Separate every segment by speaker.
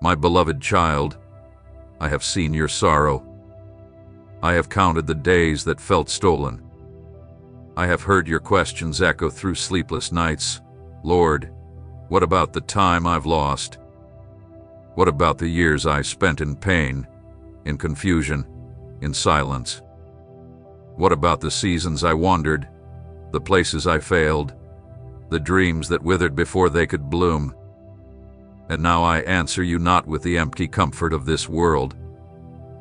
Speaker 1: My beloved child, I have seen your sorrow. I have counted the days that felt stolen. I have heard your questions echo through sleepless nights. Lord, what about the time I've lost? What about the years I spent in pain, in confusion, in silence? What about the seasons I wandered, the places I failed, the dreams that withered before they could bloom? And now I answer you not with the empty comfort of this world,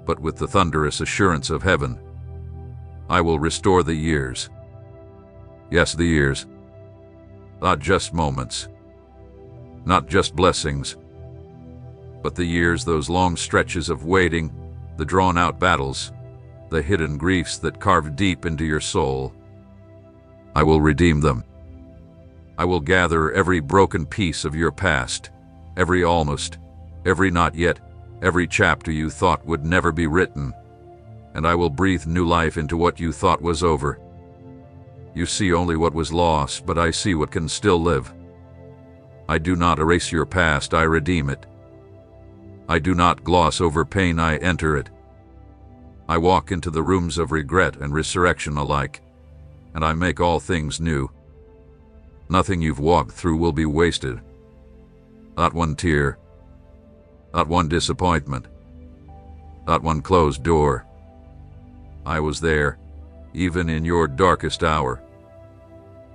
Speaker 1: but with the thunderous assurance of heaven. I will restore the years. Yes, the years. Not just moments, not just blessings, but the years, those long stretches of waiting, the drawn-out battles, the hidden griefs that carved deep into your soul. I will redeem them. I will gather every broken piece of your past, every almost, every not yet, every chapter you thought would never be written, and I will breathe new life into what you thought was over. You see only what was lost, but I see what can still live. I do not erase your past, I redeem it. I do not gloss over pain, I enter it. I walk into the rooms of regret and resurrection alike, and I make all things new. Nothing you've walked through will be wasted. Not one tear, not one disappointment, not one closed door. I was there, even in your darkest hour.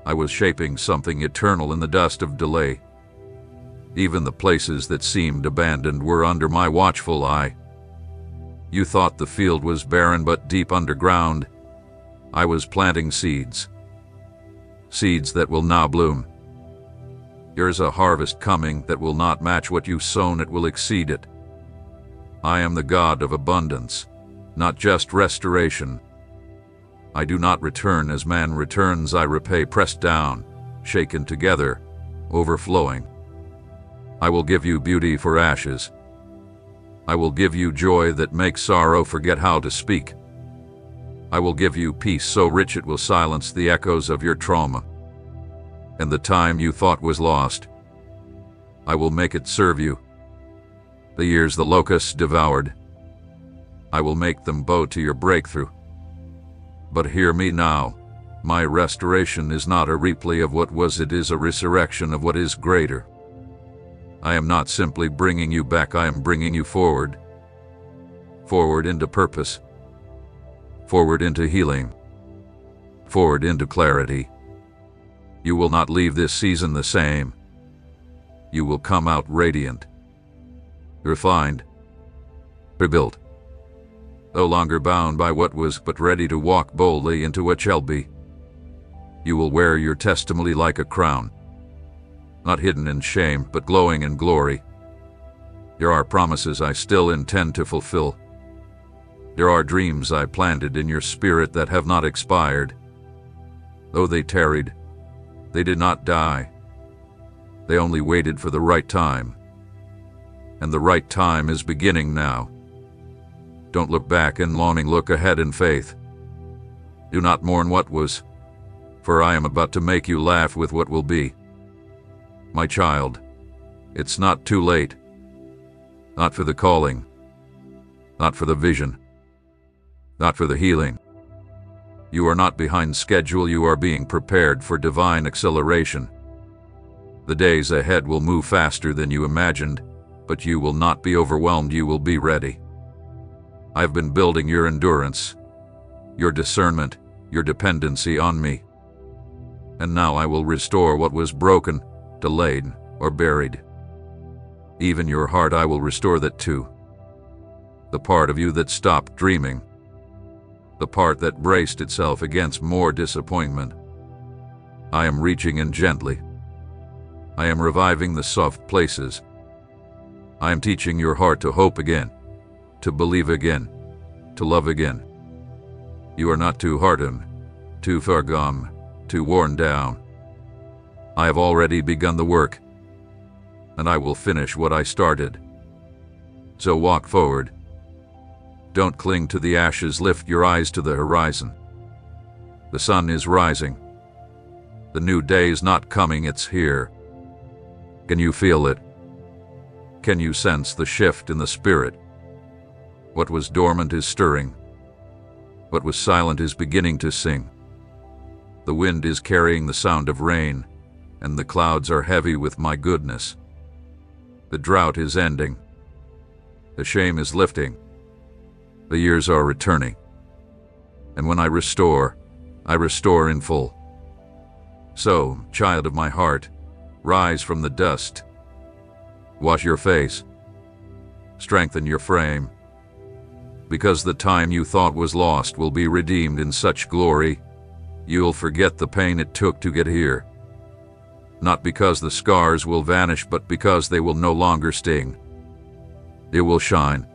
Speaker 1: I was shaping something eternal in the dust of delay. Even the places that seemed abandoned were under my watchful eye. You thought the field was barren, but deep underground, I was planting seeds. Seeds that will now bloom. Here's a harvest coming that will not match what you've sown, it will exceed it. I am the God of abundance, not just restoration. I do not return as man returns, I repay, pressed down, shaken together, overflowing. I will give you beauty for ashes. I will give you joy that makes sorrow forget how to speak. I will give you peace so rich it will silence the echoes of your trauma. And the time you thought was lost, I will make it serve you. The years the locusts devoured, I will make them bow to your breakthrough. But hear me now, my restoration is not a replay of what was, it is a resurrection of what is greater. I am not simply bringing you back, I am bringing you forward. Forward into purpose. Forward into healing. Forward into clarity. You will not leave this season the same. You will come out radiant, refined, rebuilt. No longer bound by what was, but ready to walk boldly into what shall be. You will wear your testimony like a crown, not hidden in shame, but glowing in glory. There are promises I still intend to fulfill. There are dreams I planted in your spirit that have not expired. Though they tarried, they did not die. They only waited for the right time. And the right time is beginning now. Don't look back in longing, look ahead in faith. Do not mourn what was, for I am about to make you laugh with what will be. My child, it's not too late. Not for the calling, not for the vision, not for the healing. You are not behind schedule, you are being prepared for divine acceleration. The days ahead will move faster than you imagined, but you will not be overwhelmed, you will be ready. I've been building your endurance, your discernment, your dependency on me. And now I will restore what was broken, delayed, or buried. Even your heart I will restore that too. The part of you that stopped dreaming. The part that braced itself against more disappointment. I am reaching in gently. I am reviving the soft places. I am teaching your heart to hope again, to believe again, to love again. You are not too hardened, too far gone, too worn down. I have already begun the work, and I will finish what I started. So walk forward. Don't cling to the ashes, lift your eyes to the horizon. The sun is rising. The new day is not coming, it's here. Can you feel it? Can you sense the shift in the spirit? What was dormant is stirring. What was silent is beginning to sing. The wind is carrying the sound of rain, and the clouds are heavy with my goodness. The drought is ending. The shame is lifting. The years are returning. And when I restore in full. So, child of my heart, rise from the dust. Wash your face. Strengthen your frame. Because the time you thought was lost will be redeemed in such glory, you'll forget the pain it took to get here. Not because the scars will vanish, but because they will no longer sting. They will shine,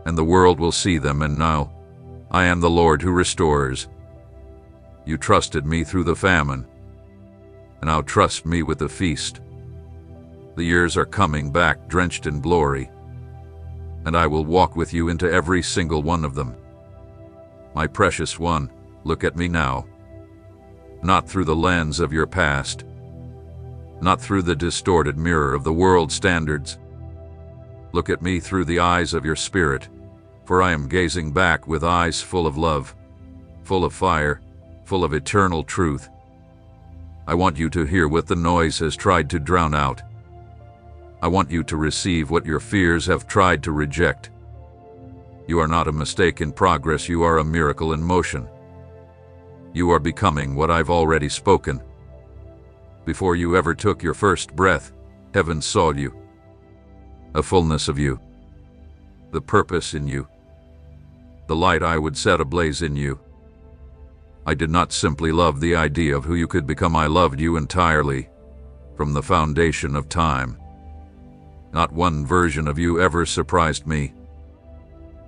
Speaker 1: and the world will see them and know, I am the Lord who restores. You trusted me through the famine, and now trust me with the feast. The years are coming back drenched in glory, and I will walk with you into every single one of them. My precious one, look at me now. Not through the lens of your past, not through the distorted mirror of the world's standards. Look at me through the eyes of your spirit, for I am gazing back with eyes full of love, full of fire, full of eternal truth. I want you to hear what the noise has tried to drown out. I want you to receive what your fears have tried to reject. You are not a mistake in progress, you are a miracle in motion. You are becoming what I've already spoken. Before you ever took your first breath, heaven saw you. A fullness of you. The purpose in you. The light I would set ablaze in you. I did not simply love the idea of who you could become, I loved you entirely, from the foundation of time. Not one version of you ever surprised me.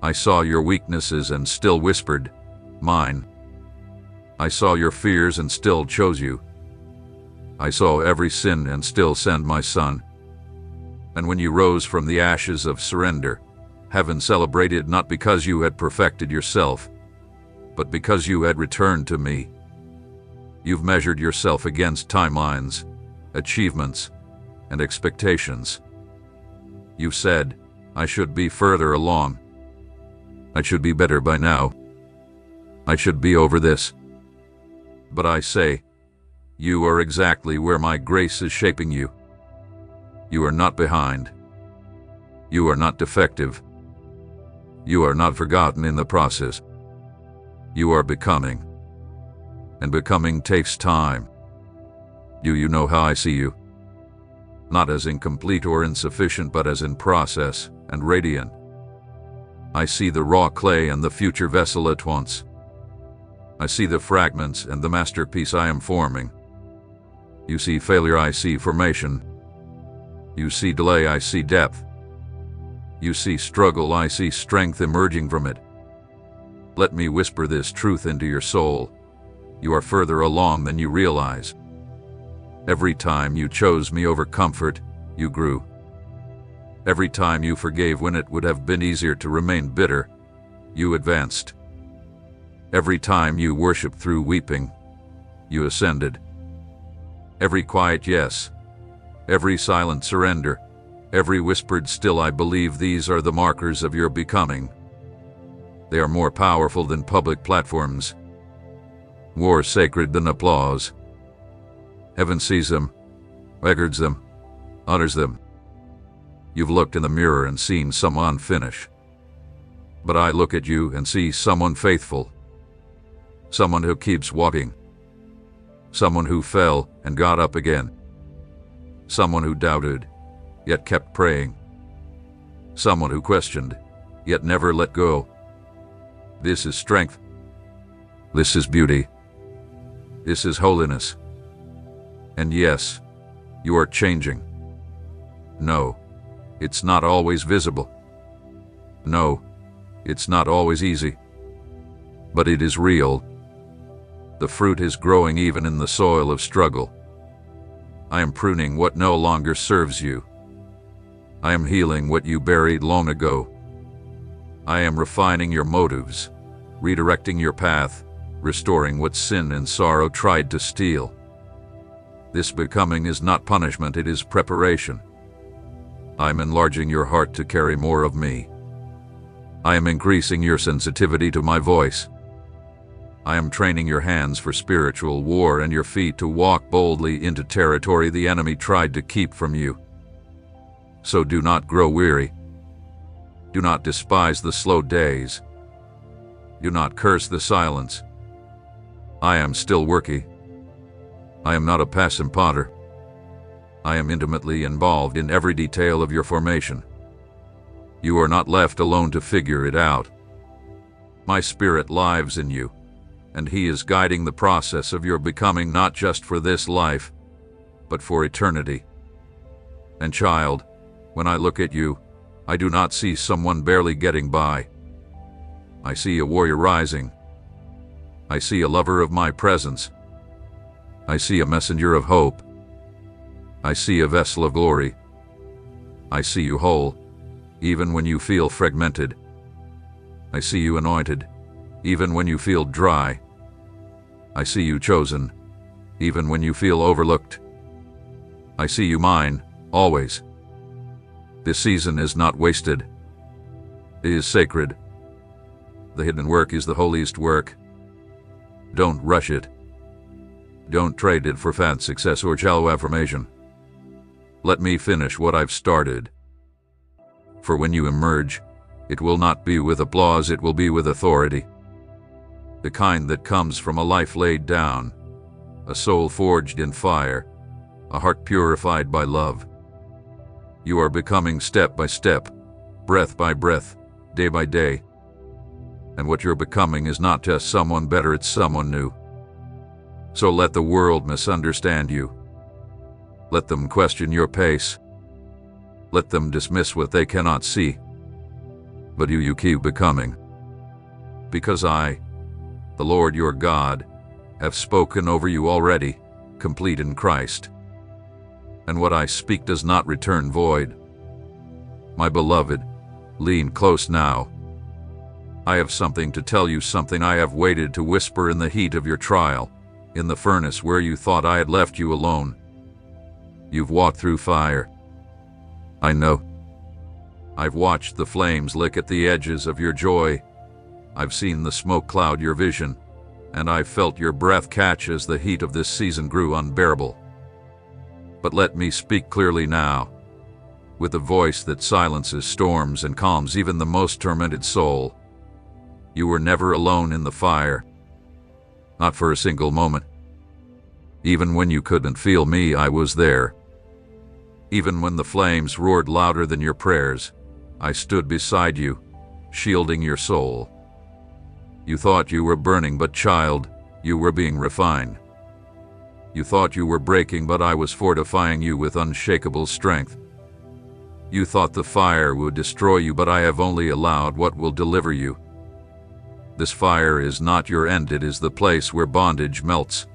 Speaker 1: I saw your weaknesses and still whispered, mine. I saw your fears and still chose you. I saw every sin and still sent my son. And when you rose from the ashes of surrender, heaven celebrated not because you had perfected yourself, but because you had returned to me. You've measured yourself against timelines, achievements, and expectations. You said, I should be further along. I should be better by now. I should be over this. But I say, you are exactly where my grace is shaping you. You are not behind. You are not defective. You are not forgotten in the process. You are becoming. And becoming takes time. You know how I see you. Not as incomplete or insufficient, but as in process and radiant. I see the raw clay and the future vessel at once. I see the fragments and the masterpiece I am forming. You see failure, I see formation. You see delay, I see depth. You see struggle, I see strength emerging from it. Let me whisper this truth into your soul. You are further along than you realize. Every time you chose me over comfort, you grew. Every time you forgave when it would have been easier to remain bitter, you advanced. Every time you worshiped through weeping, you ascended. Every quiet yes, every silent surrender, every whispered still I believe, these are the markers of your becoming. They are more powerful than public platforms, more sacred than applause. Heaven sees them, records them, honors them. You've looked in the mirror and seen someone unfinished. But I look at you and see someone faithful, someone who keeps walking, someone who fell and got up again, someone who doubted, yet kept praying, someone who questioned, yet never let go. This is strength. This is beauty. This is holiness. And yes, you are changing. No, it's not always visible. No, it's not always easy. But it is real. The fruit is growing even in the soil of struggle. I am pruning what no longer serves you. I am healing what you buried long ago. I am refining your motives, redirecting your path, restoring what sin and sorrow tried to steal. This becoming is not punishment, it is preparation. I am enlarging your heart to carry more of me. I am increasing your sensitivity to my voice. I am training your hands for spiritual war and your feet to walk boldly into territory the enemy tried to keep from you. So do not grow weary. Do not despise the slow days. Do not curse the silence. I am still working. I am not a passive potter. I am intimately involved in every detail of your formation. You are not left alone to figure it out. My Spirit lives in you, and He is guiding the process of your becoming not just for this life, but for eternity. And child, when I look at you, I do not see someone barely getting by. I see a warrior rising. I see a lover of my presence. I see a messenger of hope. I see a vessel of glory. I see you whole, even when you feel fragmented. I see you anointed, even when you feel dry. I see you chosen, even when you feel overlooked. I see you mine, always. This season is not wasted. It is sacred. The hidden work is the holiest work. Don't rush it. Don't trade it for fast success or shallow affirmation. Let me finish what I've started. For when you emerge, it will not be with applause, it will be with authority. The kind that comes from a life laid down, a soul forged in fire, a heart purified by love. You are becoming step by step, breath by breath, day by day. And what you're becoming is not just someone better, it's someone new. So let the world misunderstand you. Let them question your pace. Let them dismiss what they cannot see. But you keep becoming. Because I, the Lord your God, have spoken over you already, complete in Christ. And what I speak does not return void. My beloved, lean close now. I have something to tell you, something I have waited to whisper in the heat of your trial, in the furnace where you thought I had left you alone. You've walked through fire. I know. I've watched the flames lick at the edges of your joy. I've seen the smoke cloud your vision, and I've felt your breath catch as the heat of this season grew unbearable. But let me speak clearly now, with a voice that silences storms and calms even the most tormented soul. You were never alone in the fire. Not for a single moment. Even when you couldn't feel me, I was there. Even when the flames roared louder than your prayers, I stood beside you, shielding your soul. You thought you were burning, but child, you were being refined. You thought you were breaking, but I was fortifying you with unshakable strength. You thought the fire would destroy you, but I have only allowed what will deliver you. This fire is not your end, it is the place where bondage melts,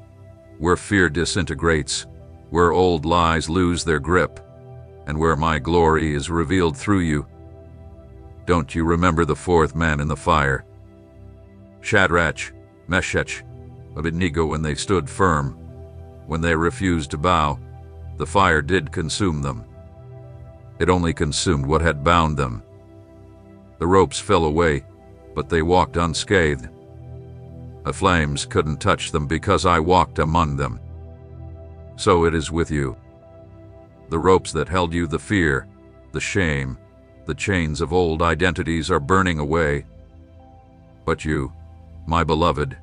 Speaker 1: where fear disintegrates, where old lies lose their grip, and where my glory is revealed through you. Don't you remember the fourth man in the fire? Shadrach, Meshach, Abednego, when they stood firm, when they refused to bow, the fire did consume them. It only consumed what had bound them. The ropes fell away, but they walked unscathed. The flames couldn't touch them because I walked among them. So it is with you. The ropes that held you, the fear, the shame, the chains of old identities are burning away. But you, my beloved,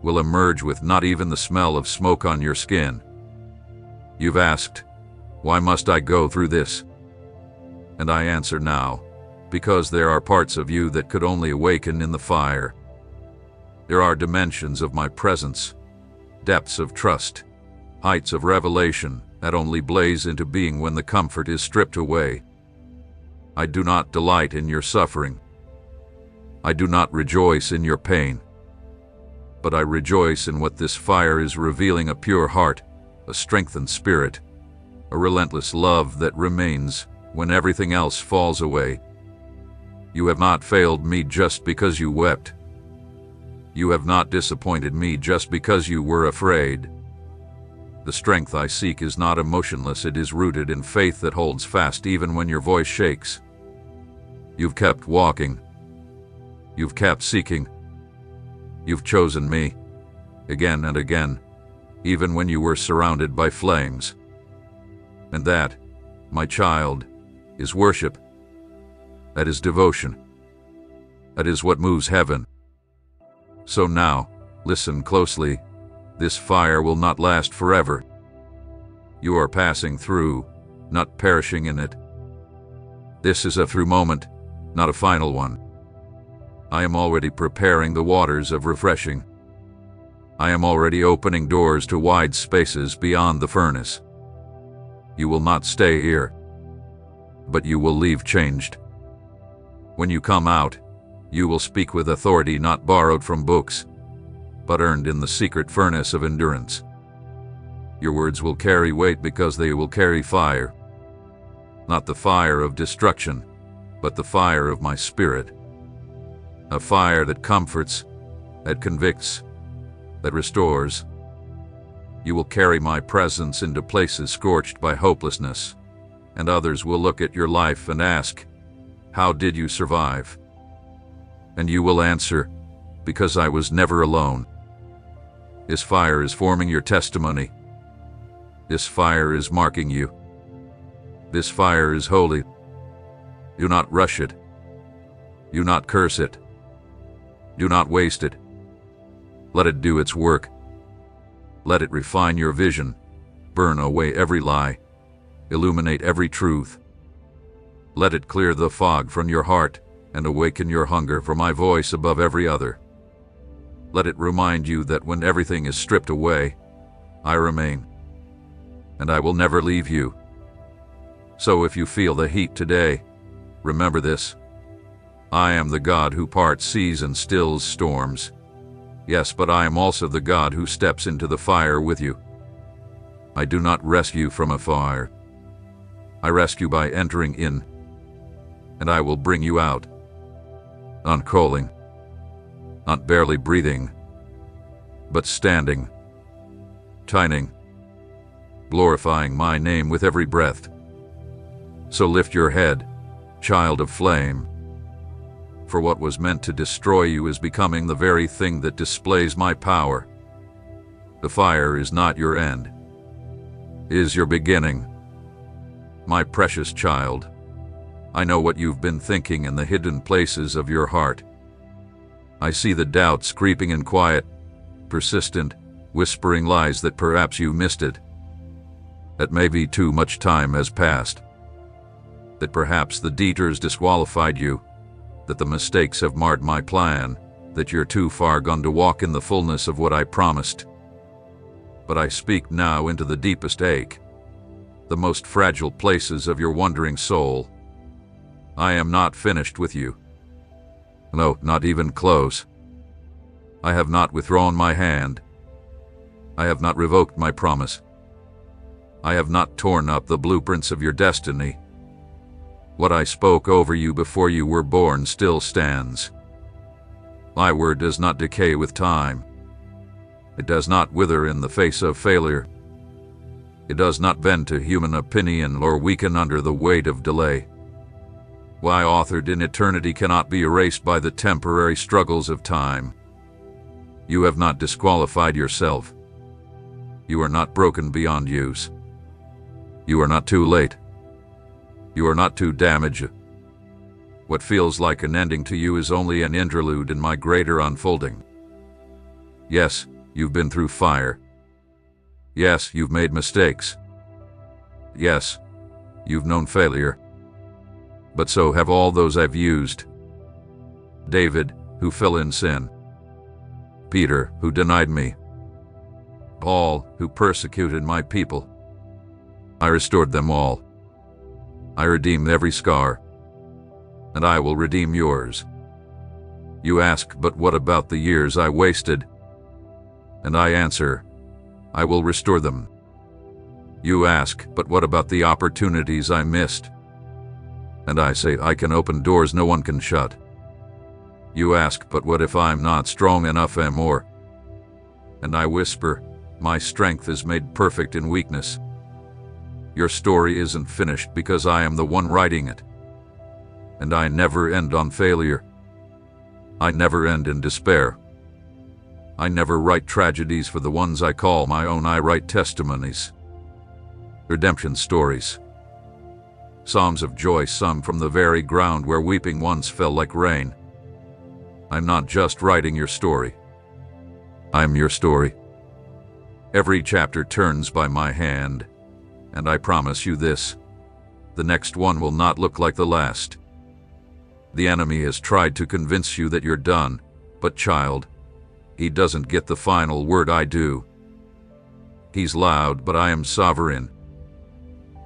Speaker 1: will emerge with not even the smell of smoke on your skin. You've asked, why must I go through this? And I answer now, because there are parts of you that could only awaken in the fire. There are dimensions of my presence, depths of trust, heights of revelation that only blaze into being when the comfort is stripped away. I do not delight in your suffering. I do not rejoice in your pain. But I rejoice in what this fire is revealing: a pure heart, a strengthened spirit, a relentless love that remains when everything else falls away. You have not failed me just because you wept. You have not disappointed me just because you were afraid. The strength I seek is not emotionless, it is rooted in faith that holds fast even when your voice shakes. You've kept walking. You've kept seeking. You've chosen me, again and again, even when you were surrounded by flames. And that, my child, is worship. That is devotion. That is what moves heaven. So now, listen closely. This fire will not last forever. You are passing through, not perishing in it. This is a through moment, not a final one. I am already preparing the waters of refreshing. I am already opening doors to wide spaces beyond the furnace. You will not stay here, but you will leave changed. When you come out, you will speak with authority not borrowed from books, but earned in the secret furnace of endurance. Your words will carry weight because they will carry fire. Not the fire of destruction, but the fire of my spirit. A fire that comforts, that convicts, that restores. You will carry my presence into places scorched by hopelessness, and others will look at your life and ask, "How did you survive?" And you will answer, "Because I was never alone." This fire is forming your testimony. This fire is marking you. This fire is holy. Do not rush it. Do not curse it. Do not waste it. Let it do its work. Let it refine your vision, burn away every lie, illuminate every truth. Let it clear the fog from your heart and awaken your hunger for my voice above every other. Let it remind you that when everything is stripped away, I remain, and I will never leave you. So if you feel the heat today, remember this. I am the God who parts seas and stills storms. Yes, but I am also the God who steps into the fire with you. I do not rescue from a fire. I rescue by entering in, and I will bring you out. Not calling, not barely breathing, but standing, shining, glorifying my name with every breath. So lift your head, child of flame, for what was meant to destroy you is becoming the very thing that displays my power. The fire is not your end, it is your beginning. My precious child, I know what you've been thinking in the hidden places of your heart. I see the doubts creeping in quiet, persistent, whispering lies that perhaps you missed it. That maybe too much time has passed. That perhaps the detours disqualified you. That the mistakes have marred my plan. That you're too far gone to walk in the fullness of what I promised. But I speak now into the deepest ache, the most fragile places of your wandering soul. I am not finished with you. No, not even close. I have not withdrawn my hand. I have not revoked my promise. I have not torn up the blueprints of your destiny. What I spoke over you before you were born still stands. My word does not decay with time. It does not wither in the face of failure. It does not bend to human opinion or weaken under the weight of delay. What I authored in eternity cannot be erased by the temporary struggles of time. You have not disqualified yourself. You are not broken beyond use. You are not too late. You are not too damaged. What feels like an ending to you is only an interlude in my greater unfolding. Yes, you've been through fire. Yes, you've made mistakes. Yes, you've known failure. But so have all those I've used. David, who fell in sin. Peter, who denied me. Paul, who persecuted my people. I restored them all. I redeemed every scar, and I will redeem yours. You ask, but what about the years I wasted? And I answer, I will restore them. You ask, but what about the opportunities I missed? And I say, I can open doors no one can shut. You ask, but what if I'm not strong enough anymore? And I whisper, My strength is made perfect in weakness. Your story isn't finished because I am the one writing it. And I never end on failure. I never end in despair. I never write tragedies for the ones I call my own. I write testimonies, redemption stories, psalms of joy sung from the very ground where weeping once fell like rain. I'm not just writing your story. I'm your story. Every chapter turns by my hand, and I promise you this: the next one will not look like the last. The enemy has tried to convince you that you're done, but child, he doesn't get the final word. I do. He's loud, but I am sovereign.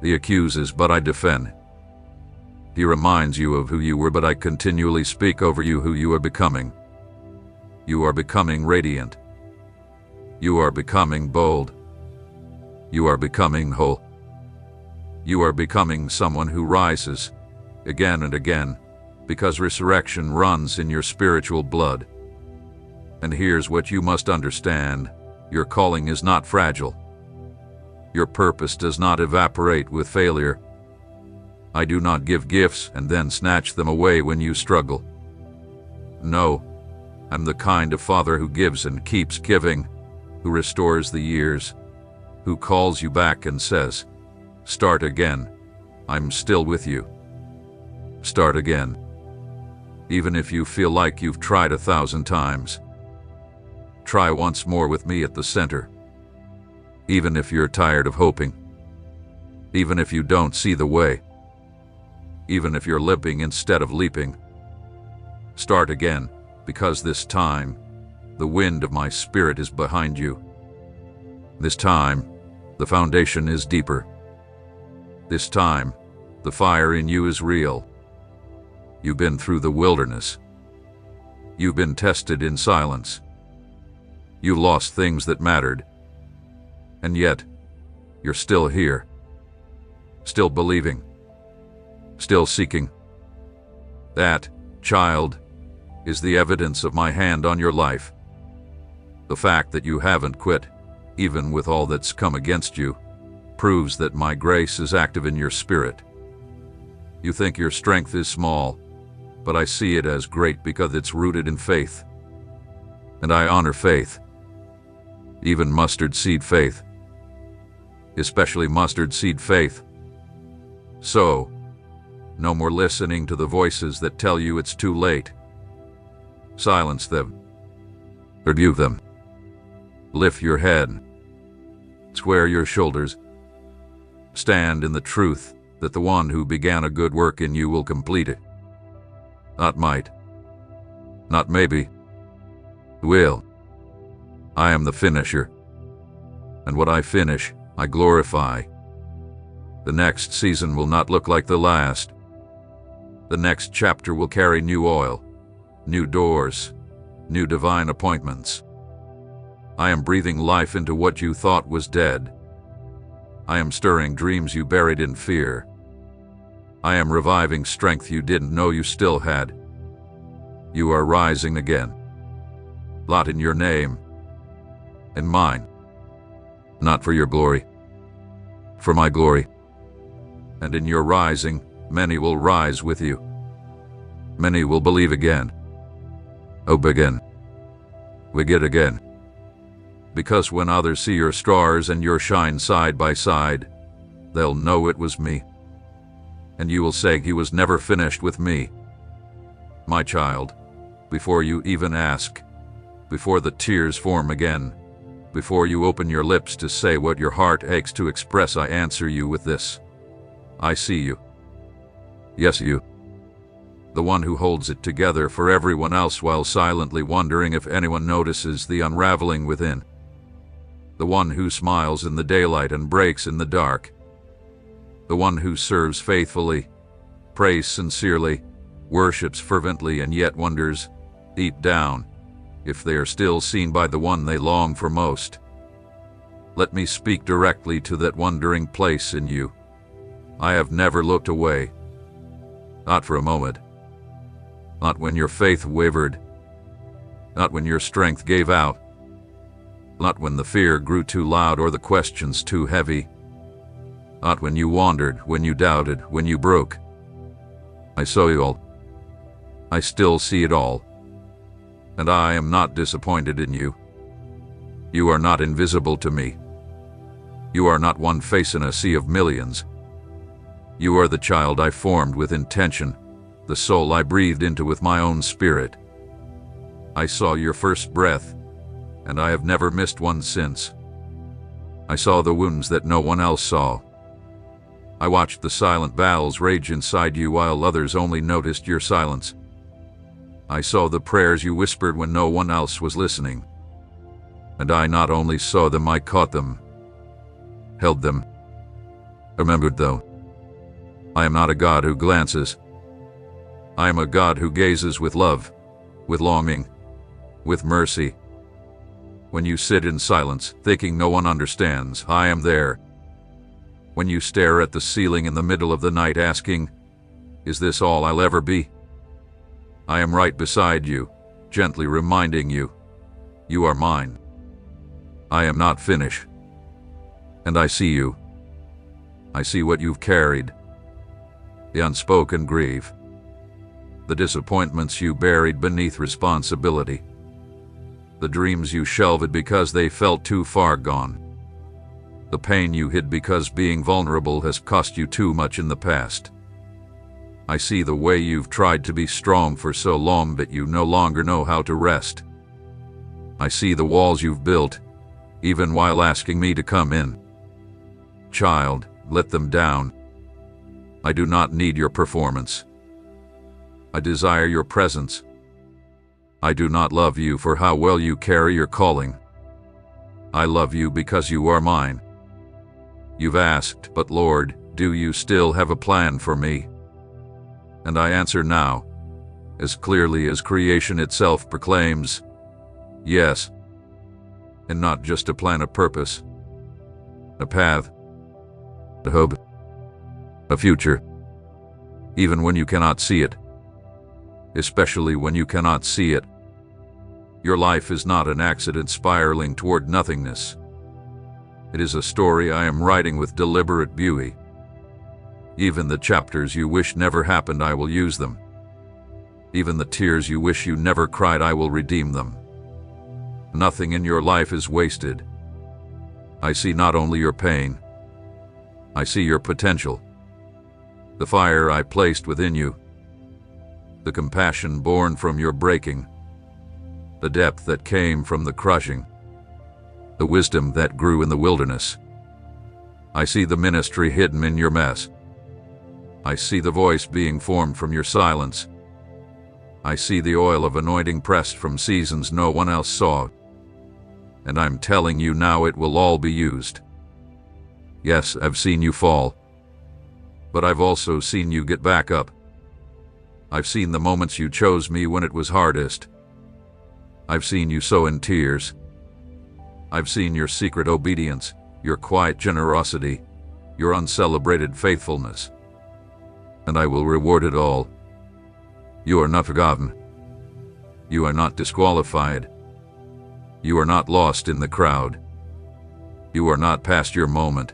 Speaker 1: He accuses, but I defend. He reminds you of who you were, but I continually speak over you who you are becoming. You are becoming radiant. You are becoming bold. You are becoming whole. You are becoming someone who rises again and again, because resurrection runs in your spiritual blood. And here's what you must understand: your calling is not fragile. Your purpose does not evaporate with failure. I do not give gifts and then snatch them away when you struggle. No, I'm the kind of father who gives and keeps giving, who restores the years, who calls you back and says, "Start again. I'm still with you. Start again." Even if you feel like you've tried 1,000 times, try once more with me at the center. Even if you're tired of hoping, even if you don't see the way, even if you're limping instead of leaping, start again, because this time, the wind of my spirit is behind you. This time, the foundation is deeper. This time, the fire in you is real. You've been through the wilderness. You've been tested in silence. You lost things that mattered. And yet, you're still here. Still believing. Still seeking. That, child, is the evidence of my hand on your life. The fact that you haven't quit, even with all that's come against you, proves that my grace is active in your spirit. You think your strength is small, but I see it as great because it's rooted in faith. And I honor faith. Even mustard seed faith. Especially mustard seed faith. So, no more listening to the voices that tell you it's too late. Silence them. Rebuke them. Lift your head. Square your shoulders. Stand in the truth that the one who began a good work in you will complete it. Not might. Not maybe. Will. I am the finisher. And what I finish, I glorify. The next season will not look like the last. The next chapter will carry new oil, new doors, new divine appointments. I am breathing life into what you thought was dead. I am stirring dreams you buried in fear. I am reviving strength you didn't know you still had. You are rising again. Lot in your name and mine. Not for your glory, for my glory. And in your rising, many will rise with you. Many will believe again. Hope again. Begin again. Because when others see your stars and your shine side by side, they'll know it was me. And you will say, "He was never finished with me." My child, before you even ask, before the tears form again, before you open your lips to say what your heart aches to express, I answer you with this: I see you. Yes, you. The one who holds it together for everyone else while silently wondering if anyone notices the unraveling within. The one who smiles in the daylight and breaks in the dark. The one who serves faithfully, prays sincerely, worships fervently, and yet wonders, deep down, if they are still seen by the one they long for most. Let me speak directly to that wondering place in you. I have never looked away. Not for a moment. Not when your faith wavered. Not when your strength gave out. Not when the fear grew too loud or the questions too heavy. Not when you wandered, when you doubted, when you broke. I saw you all. I still see it all. And I am not disappointed in you. You are not invisible to me. You are not one face in a sea of millions. You are the child I formed with intention, the soul I breathed into with my own spirit. I saw your first breath, and I have never missed one since. I saw the wounds that no one else saw. I watched the silent battles rage inside you while others only noticed your silence. I saw the prayers you whispered when no one else was listening. And I not only saw them, I caught them, held them. Remembered though, I am not a God who glances. I am a God who gazes with love, with longing, with mercy. When you sit in silence, thinking no one understands, I am there. When you stare at the ceiling in the middle of the night asking, is this all I'll ever be? I am right beside you, gently reminding you, you are mine. I am not finished. And I see you. I see what you've carried. The unspoken grief. The disappointments you buried beneath responsibility. The dreams you shelved because they felt too far gone. The pain you hid because being vulnerable has cost you too much in the past. I see the way you've tried to be strong for so long that you no longer know how to rest. I see the walls you've built, even while asking me to come in. Child, let them down. I do not need your performance. I desire your presence. I do not love you for how well you carry your calling. I love you because you are mine. You've asked, but Lord, do you still have a plan for me? And I answer now, as clearly as creation itself proclaims, yes. And not just a plan, a purpose, a path, a hope, a future, even when you cannot see it, especially when you cannot see it. Your life is not an accident spiraling toward nothingness. It is a story I am writing with deliberate beauty. Even the chapters you wish never happened, I will use them. Even the tears you wish you never cried, I will redeem them. Nothing in your life is wasted. I see not only your pain, I see your potential. The fire I placed within you, the compassion born from your breaking, the depth that came from the crushing, the wisdom that grew in the wilderness. I see the ministry hidden in your mess. I see the voice being formed from your silence. I see the oil of anointing pressed from seasons no one else saw. And I'm telling you now, it will all be used. Yes, I've seen you fall, but I've also seen you get back up. I've seen the moments you chose me when it was hardest. I've seen you sow in tears. I've seen your secret obedience, your quiet generosity, your uncelebrated faithfulness. And I will reward it all. You are not forgotten. You are not disqualified. You are not lost in the crowd. You are not past your moment.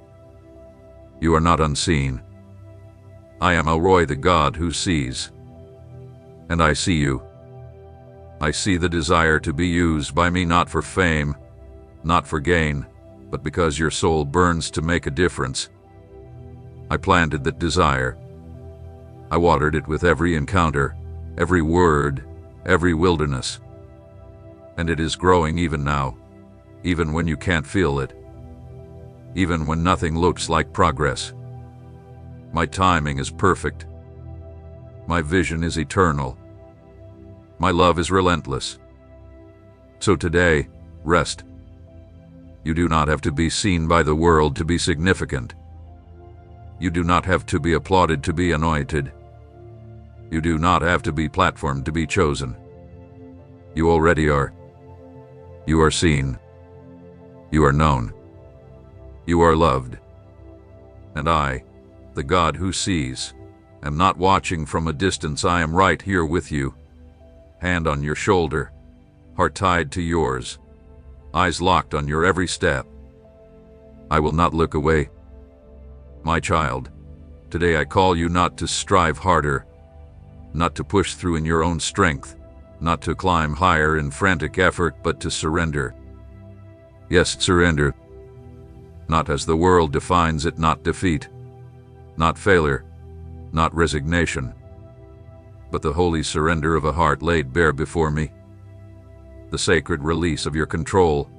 Speaker 1: You are not unseen. I am El Roi, the God who sees. And I see you. I see the desire to be used by me, not for fame, not for gain, but because your soul burns to make a difference. I planted that desire. I watered it with every encounter, every word, every wilderness. And it is growing even now, even when you can't feel it, even when nothing looks like progress. My timing is perfect. My vision is eternal. My love is relentless. So today, rest. You do not have to be seen by the world to be significant. You do not have to be applauded to be anointed. You do not have to be platformed to be chosen. You already are. You are seen. You are known. You are loved. And I, the God who sees, am not watching from a distance. I am right here with you, hand on your shoulder, heart tied to yours. eyes locked on your every step. I will not look away. My child, today I call you not to strive harder, not to push through in your own strength, not to climb higher in frantic effort, but to surrender. Yes, surrender. Not as the world defines it, not defeat, not failure, not resignation, but the holy surrender of a heart laid bare before me. The sacred release of your control,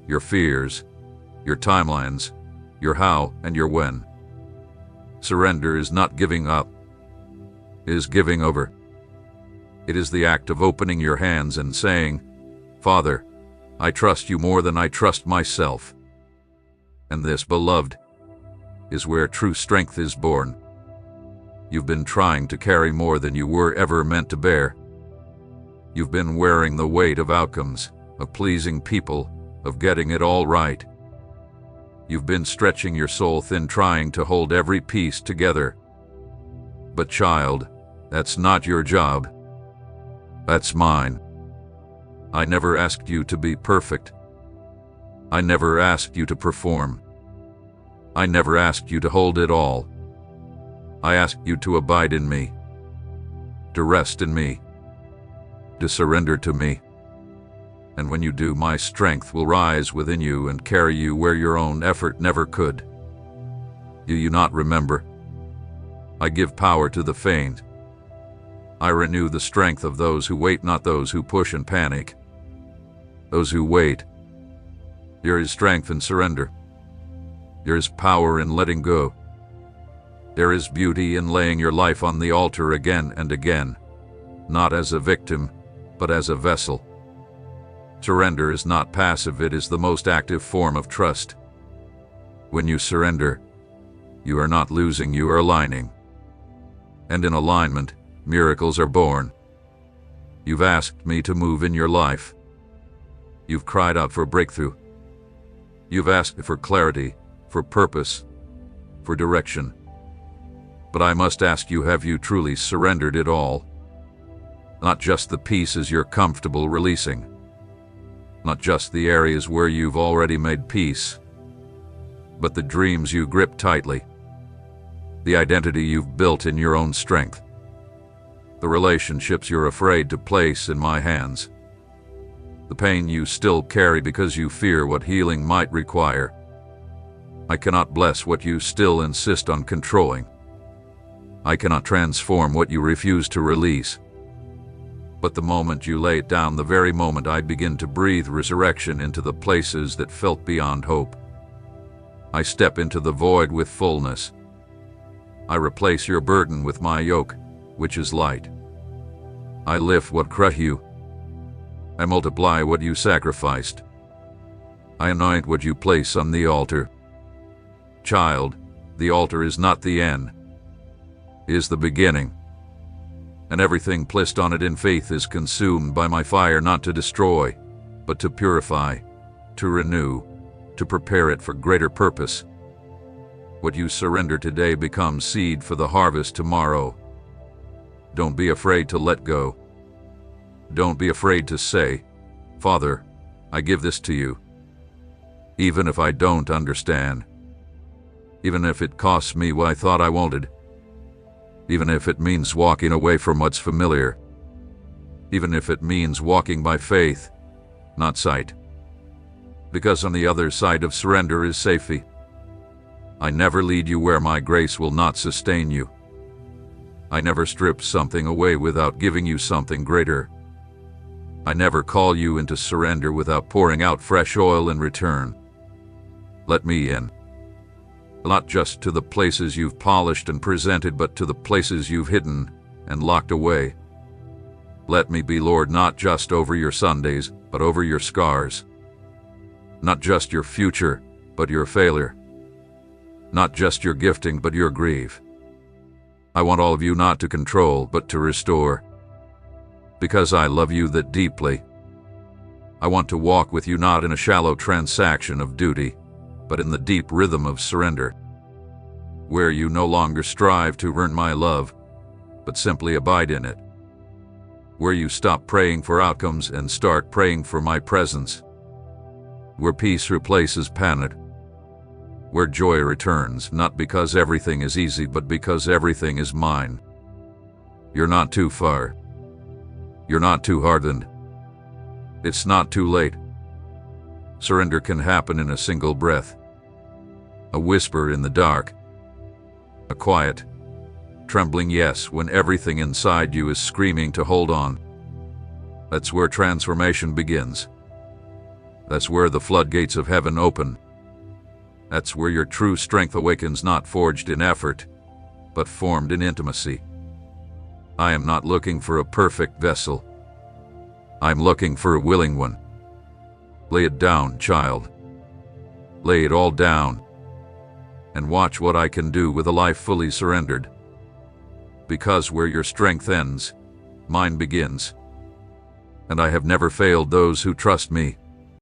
Speaker 1: your fears, your timelines, your how and your when. Surrender is not giving up, it is giving over. It is the act of opening your hands and saying, Father, I trust you more than I trust myself. And this, beloved, is where true strength is born. You've been trying to carry more than you were ever meant to bear. You've been wearing the weight of outcomes, of pleasing people, of getting it all right. You've been stretching your soul thin trying to hold every piece together. But child, that's not your job. That's mine. I never asked you to be perfect. I never asked you to perform. I never asked you to hold it all. I asked you to abide in me, to rest in me, to surrender to me. And when you do, my strength will rise within you and carry you where your own effort never could. Do you not remember? I give power to the faint. I renew the strength of those who wait, not those who push and panic. Those who wait. There is strength in surrender. There is power in letting go. There is beauty in laying your life on the altar again and again, not as a victim, but as a vessel. Surrender is not passive, it is the most active form of trust. When you surrender, you are not losing, you are aligning. And in alignment, miracles are born. You've asked me to move in your life. You've cried out for breakthrough. You've asked for clarity, for purpose, for direction. But I must ask you, have you truly surrendered it all? Not just the pieces you're comfortable releasing. Not just the areas where you've already made peace, but the dreams you grip tightly, the identity you've built in your own strength, the relationships you're afraid to place in my hands, the pain you still carry because you fear what healing might require. I cannot bless what you still insist on controlling. I cannot transform what you refuse to release. But the moment you lay it down, the very moment I begin to breathe resurrection into the places that felt beyond hope. I step into the void with fullness. I replace your burden with my yoke, which is light. I lift what crushed you. I multiply what you sacrificed. I anoint what you place on the altar. Child, the altar is not the end, it is the beginning. And everything placed on it in faith is consumed by my fire, not to destroy, but to purify, to renew, to prepare it for greater purpose. What you surrender today becomes seed for the harvest tomorrow. Don't be afraid to let go. Don't be afraid to say, Father, I give this to you. Even if I don't understand. Even if it costs me what I thought I wanted. Even if it means walking away from what's familiar. Even if it means walking by faith, not sight. Because on the other side of surrender is safety. I never lead you where my grace will not sustain you. I never strip something away without giving you something greater. I never call you into surrender without pouring out fresh oil in return. Let me in. Not just to the places you've polished and presented, but to the places you've hidden and locked away. Let me be Lord, not just over your Sundays, but over your scars. Not just your future, but your failure. Not just your gifting, but your grief. I want all of you not to control, but to restore. Because I love you that deeply. I want to walk with you not in a shallow transaction of duty, but in the deep rhythm of surrender, where you no longer strive to earn my love, but simply abide in it, where you stop praying for outcomes and start praying for my presence, where peace replaces panic, where joy returns, not because everything is easy, but because everything is mine. You're not too far. You're not too hardened. It's not too late. Surrender can happen in a single breath. A whisper in the dark. A quiet, trembling yes when everything inside you is screaming to hold on. That's where transformation begins. That's where the floodgates of heaven open. That's where your true strength awakens, not forged in effort, but formed in intimacy. I am not looking for a perfect vessel. I'm looking for a willing one. Lay it down, child. Lay it all down. And watch what I can do with a life fully surrendered. Because where your strength ends, mine begins. And I have never failed those who trust me.